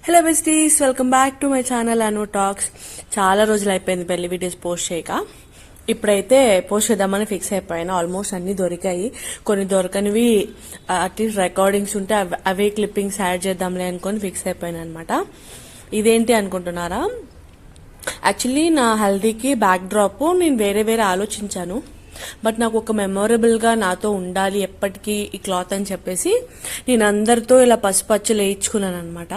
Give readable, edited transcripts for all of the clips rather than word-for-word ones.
Hello besties, welcome back to my channel Anu talks. చాలా రోజులు అయిపోయింది పెళ్లి వీడియోస్ పోస్ట్ చేయక. ఇప్పుడైతే పోస్ట్ చేద్దామని ఫిక్స్ అయిపోయాను. ఆల్మోస్ట్ అన్ని దొరికాయి, కొన్ని దొరకనివి అట్లీస్ట్ రికార్డింగ్స్ ఉంటే అవే క్లిప్పింగ్స్ యాడ్ చేద్దాంలే అనుకొని ఫిక్స్ అయిపోయాను అనమాట. ఇదేంటి అనుకుంటున్నారా? యాక్చువల్లీ నా హల్దీకి బ్యాక్ డ్రాప్ నేను వేరే ఆలోచించాను. బట్ నాకు ఒక మెమొరబుల్గా నాతో ఉండాలి ఎప్పటికీ ఈ క్లాత్ అని చెప్పేసి నేను అందరితో ఇలా పసుపచ్చలు వేయించుకున్నాను అనమాట.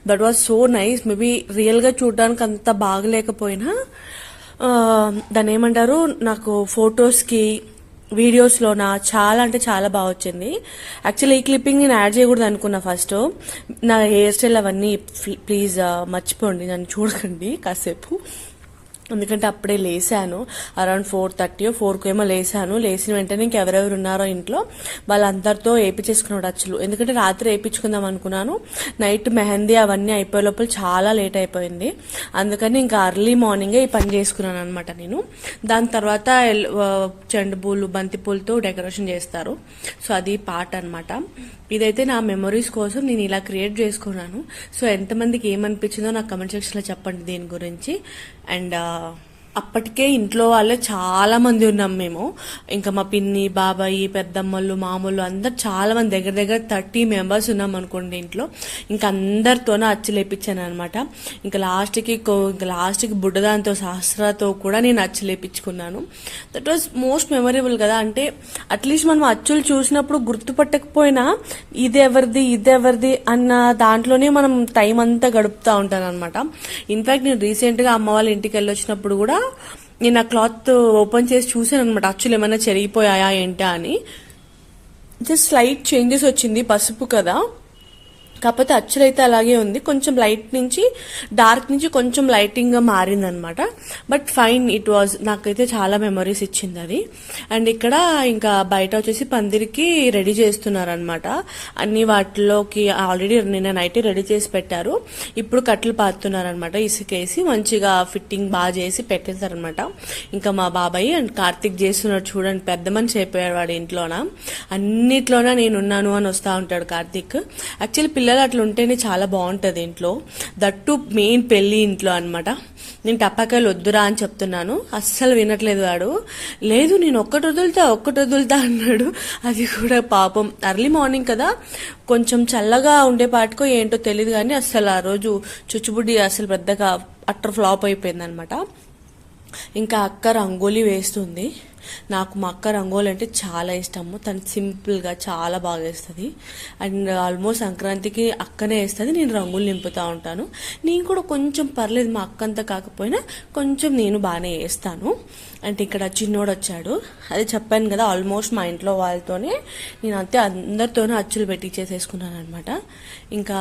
That was so nice. Maybe రియల్గా చూడడానికి అంత బాగలేకపోయినా దాన్ని ఏమంటారు, నాకు ఫొటోస్కి వీడియోస్లోన చాలా అంటే చాలా బాగా వచ్చింది. యాక్చువల్లీ ఈ క్లిప్పింగ్ నేను యాడ్ చేయకూడదు అనుకున్నా ఫస్ట్. నా హెయిర్ స్టైల్ అవన్నీ ప్లీజ్ మర్చిపోండి, నన్ను చూడకండి కాసేపు. ఎందుకంటే అప్పుడే లేసాను, అరౌండ్ 4:30 4కు ఏమో లేసాను. లేచిన వెంటనే ఇంకెవరెవరు ఉన్నారో ఇంట్లో వాళ్ళందరితో వేయించేసుకున్నాడు అచ్చులు. ఎందుకంటే రాత్రి వేయించుకుందాం అనుకున్నాను, నైట్ మెహందీ అవన్నీ అయిపోయే లోపల చాలా లేట్ అయిపోయింది. అందుకని ఇంకా అర్లీ మార్నింగే ఈ పని చేసుకున్నాను అనమాట నేను. దాని తర్వాత చెండుపూలు బంతిపూలతో డెకరేషన్ చేస్తారు. సో అది పార్ట్ అనమాట. ఇదైతే నా మెమొరీస్ కోసం నేను ఇలా క్రియేట్ చేసుకున్నాను. సో ఎంతమందికి ఏమనిపించిందో నాకు కమెంట్ సెక్షన్లో చెప్పండి దీని గురించి. అండ్ అప్పటికే ఇంట్లో వాళ్ళే చాలా మంది ఉన్నాం మేము. ఇంకా మా పిన్ని, బాబాయి, పెద్దమ్మలు, మామూలు అందరు చాలా మంది, దగ్గర 30 మెంబర్స్ ఉన్నాం అనుకోండి ఇంట్లో. ఇంకా అందరితోనే అచ్చులు వేయించాను అనమాట. ఇంకా లాస్ట్కి బుడ్డదాంతో శాస్త్రతో కూడా నేను అచ్చులు వేయించుకున్నాను. దట్ వాజ్ మోస్ట్ మెమొరబుల్ కదా. అంటే అట్లీస్ట్ మనం అచ్చులు చూసినప్పుడు గుర్తుపట్టకపోయినా ఇదెవరిది అన్న దాంట్లోనే మనం టైం అంతా గడుపుతూ ఉంటాను అనమాట. ఇన్ఫాక్ట్ నేను రీసెంట్గా అమ్మ వాళ్ళ ఇంటికి వెళ్ళి వచ్చినప్పుడు కూడా నేను ఆ క్లాత్ ఓపెన్ చేసి చూసాను అనమాట, అచ్చులు ఏమైనా చెరిగిపోయాయా ఏంటా అని. జస్ట్ స్లైట్ చేంజెస్ వచ్చింది, పసుపు కదా, కాకపోతే అచ్చులు అయితే అలాగే ఉంది. కొంచెం లైట్ నుంచి డార్క్ నుంచి కొంచెం లైటింగ్ గా మారిందనమాట. But fine, it was. నాకైతే చాలా మెమరీస్ ఇచ్చింది అది. అండ్ ఇక్కడ ఇంకా బయట వచ్చేసి పందిరికి రెడీ చేస్తున్నారనమాట. అన్ని వాటిలోకి ఆల్రెడీ నిన్న నైట్ రెడీ చేసి పెట్టారు. ఇప్పుడు కట్టలు పాతున్నారనమాట. ఇసుకేసి మంచిగా ఫిట్టింగ్ బాగా చేసి పెట్టేశారనమాట. ఇంకా మా బాబాయ్ అండ్ కార్తిక్ చేస్తున్నాడు చూడండి, పెద్ద మనిషి అయిపోయాడు వాడు. ఇంట్లోన అన్నిట్లోన నేనున్నాను అని వస్తూ ఉంటాడు కార్తిక్. యాక్చువల్లీ పిల్లలు అట్లా ఉంటేనే చాలా బాగుంటుంది ఇంట్లో, దట్టు మెయిన్ పెళ్లి ఇంట్లో అనమాట. నేను టపాకాయలు వద్దురా అని చెప్తున్నాను, అస్సలు వినట్లేదు వాడు. లేదు నేను ఒక్కటి వదులుతా అన్నాడు. అది కూడా పాపం అర్లీ మార్నింగ్ కదా, కొంచెం చల్లగా ఉండేపాటికో ఏంటో తెలియదు కానీ అస్సలు ఆ రోజు చుచ్చుబుడ్డి అసలు పెద్దగా అట్టర్ ఫ్లాప్ అయిపోయింది అనమాట. ఇంకా అక్క రంగోలీ వేస్తుంది. నాకు మా అక్క రంగోలి అంటే చాలా ఇష్టము. తను సింపుల్గా చాలా బాగా వేస్తుంది. అండ్ ఆల్మోస్ట్ సంక్రాంతికి అక్కనే వేస్తుంది, నేను రంగులు నింపుతూ ఉంటాను. నేను కూడా కొంచెం పర్లేదు, మా అక్క అంతా కాకపోయినా కొంచెం నేను బాగానే వేస్తాను. అంటే ఇక్కడ చిన్నోడు వచ్చాడు, అదే చెప్పాను కదా, ఆల్మోస్ట్ మా ఇంట్లో వాళ్ళతోనే నేను అంతే అందరితోనే అచ్చులు పెట్టించేసేసుకున్నాను అనమాట. ఇంకా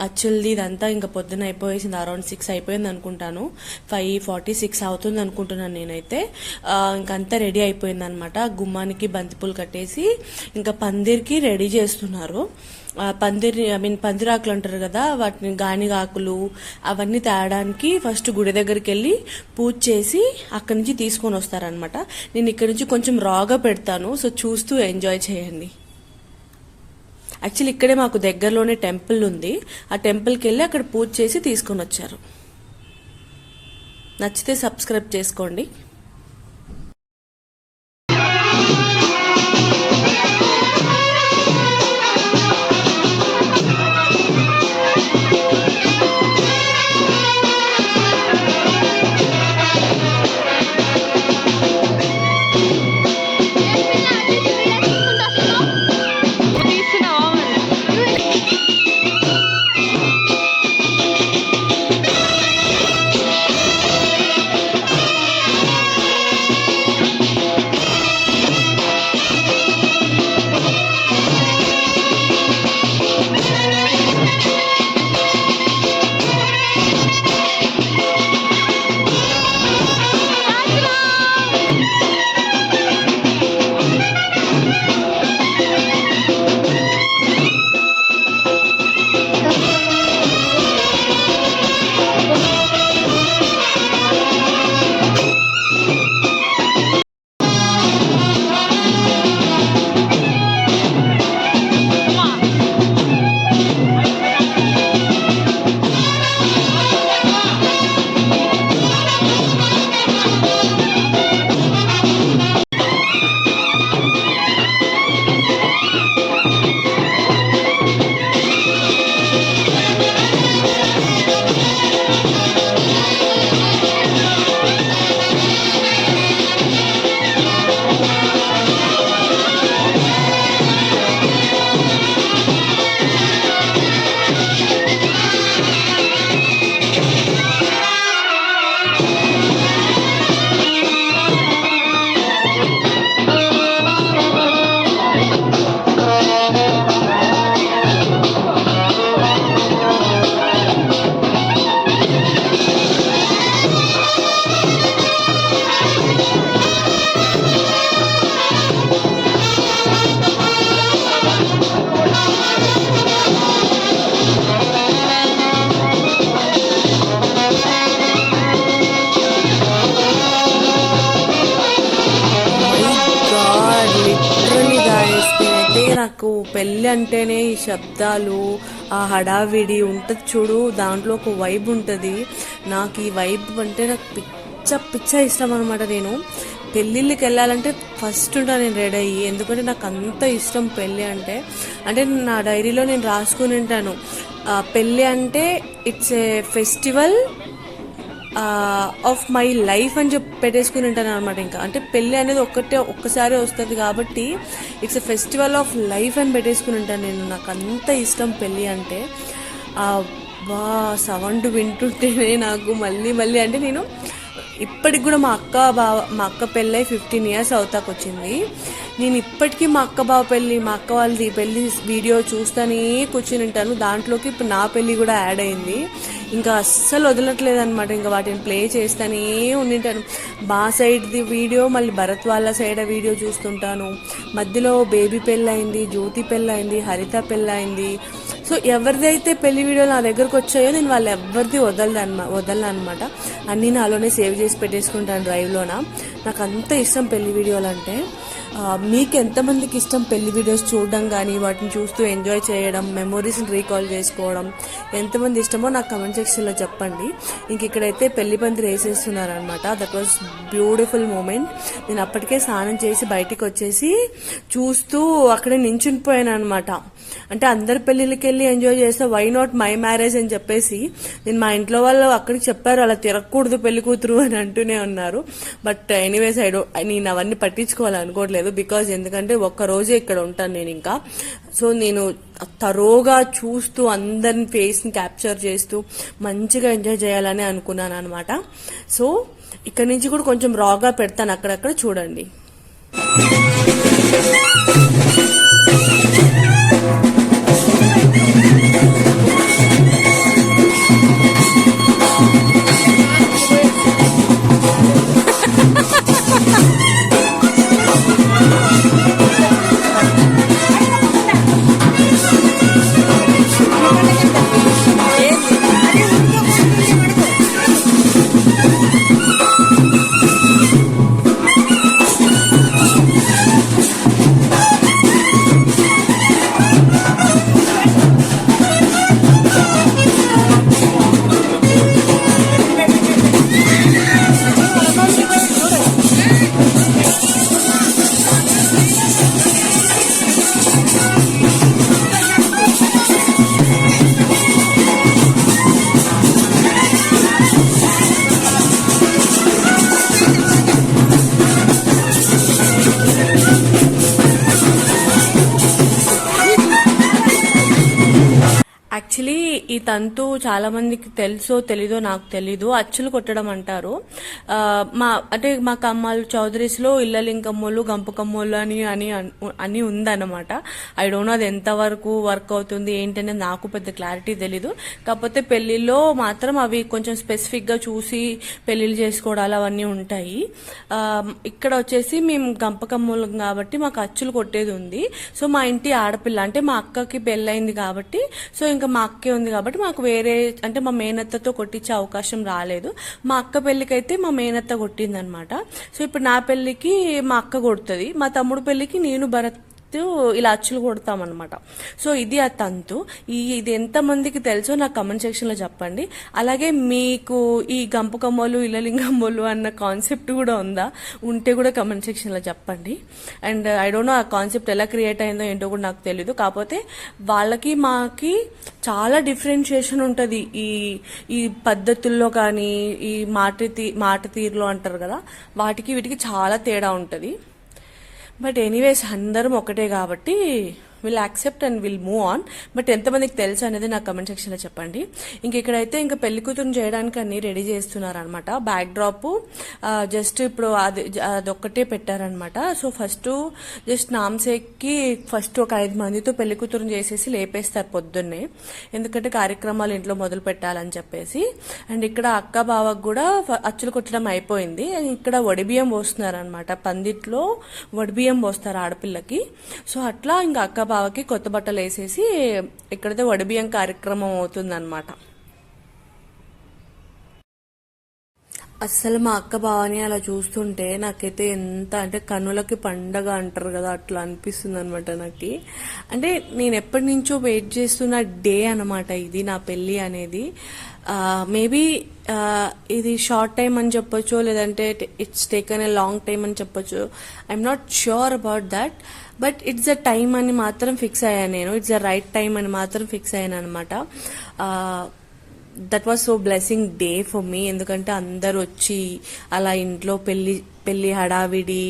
అచ్చులది ఇదంతా ఇంకా పొద్దున అయిపోయేసింది, అరౌండ్ 6 అయిపోయింది అనుకుంటాను. 5:46 అవుతుంది అనుకుంటున్నాను నేనైతే. ఇంకంతా రెడీ అయిపోయింది అనమాట. గుమ్మానికి బంతిపూలు కట్టేసి ఇంకా పందిరికి రెడీ చేస్తున్నారు. పందిరాకులు అంటారు కదా, వాటిని గానిగాకులు అవన్నీ తేయడానికి ఫస్ట్ గుడి దగ్గరికి వెళ్ళి పూజ చేసి అక్కడి నుంచి తీసుకొని వస్తారనమాట. నేను ఇక్కడి నుంచి కొంచెం రాగా పెడతాను, సో చూస్తూ ఎంజాయ్ చేయండి. యాక్చువల్లీ ఇక్కడే మాకు దగ్గరలోనే టెంపుల్ ఉంది, ఆ టెంపుల్కి వెళ్ళి అక్కడ పూజ చేసి తీసుకొని వచ్చారు. నచ్చితే సబ్స్క్రైబ్ చేసుకోండి. పెళ్ళి అంటేనే ఈ శబ్దాలు, ఆ హడావిడి ఉంటుంది చూడు, దాంట్లో ఒక వైబ్ ఉంటుంది. నాకు ఈ వైబ్ అంటే నాకు పిచ్చ పిచ్చ ఇష్టం అనమాట. నేను పెళ్ళిళ్ళకి వెళ్ళాలంటే ఫస్ట్ ఉంటా నేను రెడీ అయ్యి, ఎందుకంటే నాకు అంత ఇష్టం పెళ్ళి అంటే. అంటే నా డైరీలో నేను రాసుకుని ఉంటాను, పెళ్ళి అంటే it's a festival of my life అని చెప్పి పెట్టేసుకుని ఉంటాను అనమాట. ఇంకా అంటే పెళ్ళి అనేది ఒక్కసారి వస్తుంది కాబట్టి it's a festival of life అని పెట్టేసుకుని ఉంటాను నేను. నాకు అంత ఇష్టం పెళ్ళి అంటే. బా సౌండ్ వింటుంటేనే నాకు మళ్ళీ మళ్ళీ అంటే నేను ఇప్పటికి కూడా మా అక్క పెళ్ళి 15 years అవుతాకొచ్చింది. నేను ఇప్పటికీ మా అక్క వాళ్ళది పెళ్ళి వీడియో చూస్తానే కూర్చుని ఉంటాను. దాంట్లోకి ఇప్పుడు నా పెళ్ళి కూడా యాడ్ అయింది. ఇంకా అస్సలు వదలట్లేదు అనమాట. ఇంకా వాటిని ప్లే చేస్తానే ఉండింటాను. మా సైడ్ది వీడియో, మళ్ళీ భరత్ వాళ్ళ సైడ్ వీడియో చూస్తుంటాను. మధ్యలో బేబీ పెళ్ళి అయింది, జ్యోతి పెళ్ళి అయింది, హరిత పెళ్ళి అయింది. సో ఎవరిదైతే పెళ్లి వీడియోలు నా దగ్గరకు వచ్చాయో నేను వాళ్ళు ఎవరిది వదలను అనమాట. అన్నీ నాలోనే సేవ్ చేసి పెట్టేసుకుంటాను డ్రైవ్లోన. నాకు అంత ఇష్టం పెళ్లి వీడియోలు అంటే. మీకు ఎంతమందికి ఇష్టం పెళ్లి వీడియోస్ చూడడం కానీ, వాటిని చూస్తూ ఎంజాయ్ చేయడం, మెమొరీస్ని రీకాల్ చేసుకోవడం ఎంతమంది ఇష్టమో నాకు కమెంట్ సెక్షన్లో చెప్పండి. ఇంక ఇక్కడైతే పెళ్లి పందిరి వేసేస్తున్నారనమాట. That was beautiful moment. నేను అప్పటికే స్నానం చేసి బయటికి వచ్చేసి చూస్తూ అక్కడే నించునిపోయాను అనమాట. అంటే అందరి పెళ్ళిళ్ళకి వెళ్ళి ఎంజాయ్ చేస్తే వై నాట్ మై మ్యారేజ్ అని చెప్పేసి నేను మా ఇంట్లో వాళ్ళు అక్కడికి చెప్పారు, అలా తిరగకూడదు పెళ్లి కూతురు అని అంటూనే ఉన్నారు. బట్ ఎనీవేస్ నేను అవన్నీ పట్టించుకోవాలనుకోవట్లేదు. బికాజ్ ఎందుకంటే ఒక్కరోజే ఇక్కడ ఉంటాను నేను ఇంకా. సో నేను తరోగా చూస్తూ అందరిని ఫేస్ని క్యాప్చర్ చేస్తూ మంచిగా ఎంజాయ్ చేయాలని అనుకున్నాను అనమాట. సో ఇక్కడ నుంచి కూడా కొంచెం రాగా పెడతాను, అక్కడక్కడ చూడండి. యాక్చువల్లీ ఈ తంతు చాలా మందికి తెలుసో తెలీదో నాకు తెలీదు. అచ్చులు కొట్టడం అంటారు. అంటే మా కమ్మాలు చౌదరీస్లో ఇళ్ళలింకమ్మోళ్ళు, గంపకమ్మోళ్ళు అని ఉందన్నమాట. ఐ డోంట్ నో అది ఎంతవరకు వర్క్ అవుతుంది ఏంటనేది నాకు పెద్ద క్లారిటీ తెలీదు. కాకపోతే పెళ్లిలో మాత్రం అవి కొంచెం స్పెసిఫిక్ గా చూసి పెళ్లిళ్ళు చేసుకోవడాలు అవన్నీ ఉంటాయి. ఇక్కడ వచ్చేసి మేము గంపకమ్మోళ్ళం కాబట్టి మాకు అచ్చులు కొట్టేది ఉంది. సో మా ఇంటి ఆడపిల్ల అంటే మా అక్కకి పెళ్ళైంది కాబట్టి, సో ఇంకా మా అక్కే ఉంది కాబట్టి మాకు వేరే అంటే మా మేనత్తతో కొట్టించే అవకాశం రాలేదు. మా అక్క పెళ్లికైతే మా మేనత్త కొట్టిందనమాట. సో ఇప్పుడు నా పెళ్లికి మా అక్క కొడుతుంది, మా తమ్ముడు పెళ్లికి నేను భరత్ ఇలా అచ్చులు కొడతామన్నమాట. సో ఇది ఆ తంతు. ఇది ఎంతమందికి తెలుసో నాకు కమెంట్ సెక్షన్ లో చెప్పండి. అలాగే మీకు ఈ గంపకమ్మోలు, ఇళ్ళలింగమ్మోలు అన్న కాన్సెప్ట్ కూడా ఉందా? ఉంటే కూడా కమెంట్ సెక్షన్ లో చెప్పండి. అండ్ ఐ డోంట్ నో ఆ కాన్సెప్ట్ ఎలా క్రియేట్ అయిందో ఏంటో కూడా నాకు తెలీదు. కాకపోతే వాళ్ళకి మాకి చాలా డిఫరెన్షియేషన్ ఉంటుంది ఈ పద్ధతుల్లో కానీ, ఈ మాట తీరులో అంటారు కదా, వాటికి వీటికి చాలా తేడా ఉంటుంది. బట్ ఎనీవేస్ అందరం ఒకటే కాబట్టి will accept and will move on. But ఎంతమందికి తెలుసు అనేది నాకు కమెంట్ సెక్షన్ లో చెప్పండి. ఇక్కడైతే ఇంకా పెళ్లి కూతురు చేయడానికి అన్ని రెడీ చేస్తున్నారు అనమాట. బ్యాక్ డ్రాప్ జస్ట్ ఇప్పుడు అదొక్కటే పెట్టారనమాట. సో ఫస్ట్ జస్ట్ నామసేకి ఫస్ట్ ఒక 5 మందితో పెళ్లి కూతురు చేసేసి లేపేస్తారు పొద్దున్నే, ఎందుకంటే కార్యక్రమాలు ఇంట్లో మొదలు పెట్టాలని చెప్పేసి. అండ్ ఇక్కడ అక్క బావకు కూడా అచ్చులు కొట్టడం అయిపోయింది. ఇక్కడ వడిబియ్యం పోస్తున్నారు అనమాట. పందిట్లో వడిబియ్యం పోస్తారు ఆడపిల్లకి. సో అట్లా ఇంకా అక్క బావకి కొత్త బట్టలు వేసేసి ఇక్కడైతే వడిబియ్యం కార్యక్రమం అవుతుందన్నమాట. అస్సలు మా అక్క బావని అలా చూస్తుంటే నాకైతే ఎంత అంటే కన్నులకి పండగ అంటారు కదా, అట్లా అనిపిస్తుంది అనమాట నాకు. అంటే నేను ఎప్పటి నుంచో వెయిట్ చేస్తున్న డే అనమాట ఇది, నా పెళ్లి అనేది. మేబీ ఇది షార్ట్ టైం అని చెప్పొచ్చు, లేదంటే it's taken a long time అని చెప్పొచ్చు. I'm not sure about that, but it's a time అని మాత్రం ఫిక్స్ అయ్యాను నేను. ఇట్స్ అ రైట్ టైం అని మాత్రం ఫిక్స్ అయ్యాను అనమాట. That was so blessing day for me. ఎందుకంటే అందరు వచ్చి అలా ఇంట్లో పెళ్లి హడావిడి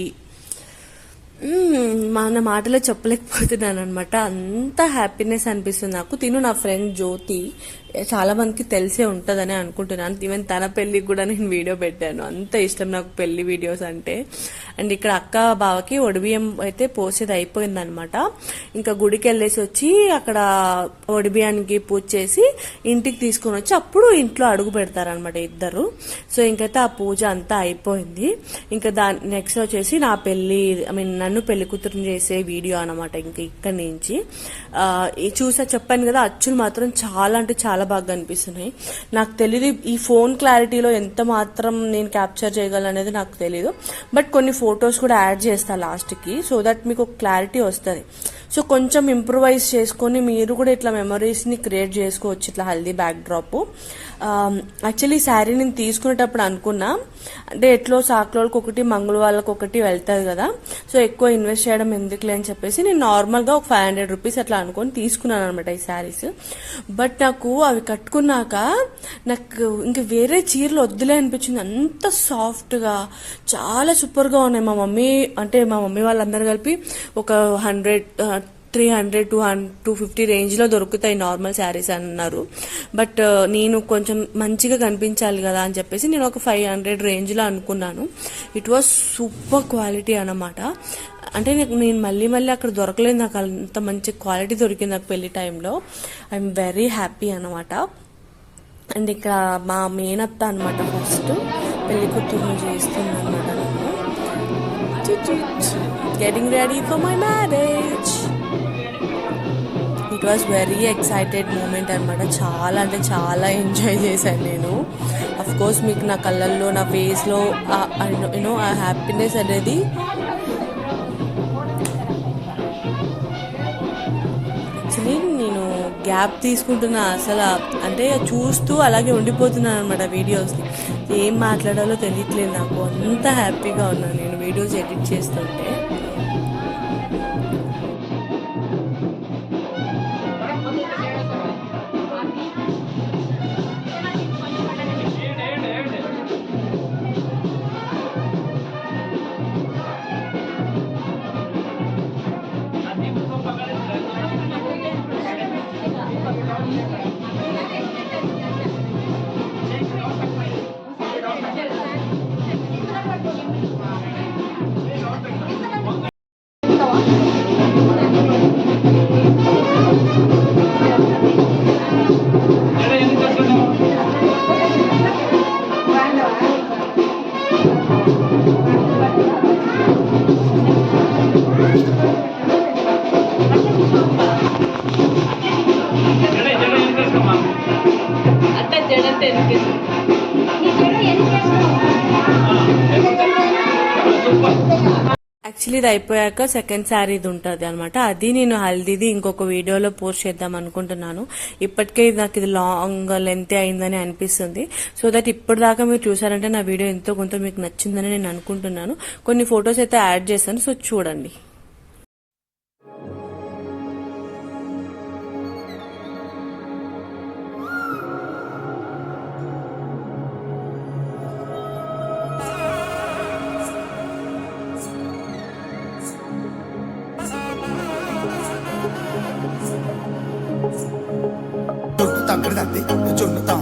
మన మాటలో చెప్పలేకపోతున్నాను అనమాట. అంత హ్యాపీనెస్ అనిపిస్తుంది నాకు. తిను నా ఫ్రెండ్ జ్యోతి, చాలా మందికి తెలిసే ఉంటుందని అనుకుంటున్నాను. ఈవెన్ తన పెళ్లికి కూడా నేను వీడియో పెట్టాను. అంత ఇష్టం నాకు పెళ్లి వీడియోస్ అంటే. అండ్ ఇక్కడ అక్క బావకి ఒడిబియ్యం అయితే పోసేది అయిపోయింది అనమాట. ఇంకా గుడికి వెళ్ళేసి వచ్చి అక్కడ ఒడిబియ్యానికి పూజ చేసి ఇంటికి తీసుకుని వచ్చి అప్పుడు ఇంట్లో అడుగు పెడతారనమాట ఇద్దరు. సో ఇంకైతే ఆ పూజ అంతా అయిపోయింది. ఇంకా నెక్స్ట్ వచ్చేసి నా పెళ్లి, నన్ను పెళ్లి కూతురుని చేసే వీడియో అనమాట. ఇంకా ఇక్కడి నుంచి చెప్పాను కదా, అచ్చులు మాత్రం చాలా అంటే చాలా బాగా అనిపిస్తున్నాయి. నాకు తెలియదు ఈ ఫోన్ క్లారిటీలో ఎంత మాత్రం నేను క్యాప్చర్ చేయగలను అనేది నాకు తెలీదు. బట్ కొన్ని ఫొటోస్ కూడా యాడ్ చేస్తా లాస్ట్ కి, సో దట్ మీకు క్లారిటీ వస్తుంది. సో కొంచెం ఇంప్రూవైజ్ చేసుకొని మీరు కూడా ఇట్లా మెమరీస్ ని క్రియేట్ చేసుకోవచ్చు, ఇట్లా haldi back drop. Actually sari నేను తీసుకునేటప్పుడు అనుకున్నా, అంటే ఎట్లో సాక్లోళ్ళకి ఒకటి మంగళ వాళ్ళకి ఒకటి వెళ్తుంది కదా, సో ఎక్కువ ఇన్వెస్ట్ చేయడం ఎందుకులే అని చెప్పేసి నేను నార్మల్గా ఒక 500 రూపీస్ అట్లా అనుకొని తీసుకున్నాను అనమాట ఈ శారీస్. బట్ నాకు అవి కట్టుకున్నాక నాకు ఇంక వేరే చీరలు వద్దులే అనిపించింది. అంత సాఫ్ట్గా చాలా సూపర్గా ఉన్నాయి. మా మమ్మీ వాళ్ళందరూ కలిపి ఒక 300 250 రేంజ్ లో దొరుకుతాయి నార్మల్ శారీస్ అన్నారు. బట్ నేను కొంచెం మంచిగా కనిపించాలి కదా అని చెప్పేసి నేను ఒక 500 రేంజ్ లో అనుకున్నాను. ఇట్ వాజ్ సూపర్ క్వాలిటీ అనమాట. అంటే నేను మళ్ళీ అక్కడ దొరకలేదు, నాకు అంత మంచి క్వాలిటీ దొరికింది నాకు పెళ్లి టైంలో. ఐఎమ్ వెరీ హ్యాపీ అనమాట. అండ్ ఇక్కడ మా మేనత్త అనమాట ఫస్ట్ పెళ్లి కూతురు చేస్తుంది అనమాట. Getting ready for my marriage. It was very excited moment అనమాట. చాలా అంటే చాలా ఎంజాయ్ చేశాను నేను. అఫ్ కోర్స్ మీకు నా కళ్ళల్లో, నా ఫేస్లో యూనో ఆ హ్యాపీనెస్ అనేది యాక్చువల్లీ నేను గ్యాప్ తీసుకుంటున్నా అసలు, అంటే చూస్తూ అలాగే ఉండిపోతున్నాను అనమాట వీడియోస్ని. ఏం మాట్లాడాలో తెలియట్లేదు నాకు, అంత హ్యాపీగా ఉన్నాను నేను వీడియోస్ ఎడిట్ చేస్తుంటే. యాక్చువల్లీ ఇది అయిపోయాక సెకండ్ శారీ ఇది ఉంటుంది అనమాట. అది నేను హల్దీది ఇంకొక వీడియోలో పోస్ట్ చేద్దాం అనుకుంటున్నాను. ఇప్పటికే నాకు ఇది లాంగ్ లెంత్ అయిందని అనిపిస్తుంది. సో దట్ ఇప్పుడు దాకా మీరు చూసారంటే నా వీడియో ఎంతో కొంత మీకు నచ్చిందని నేను అనుకుంటున్నాను. కొన్ని ఫొటోస్ అయితే యాడ్ చేశాను, సో చూడండి. జొన్ను తాకడదంది జొన్ను తాం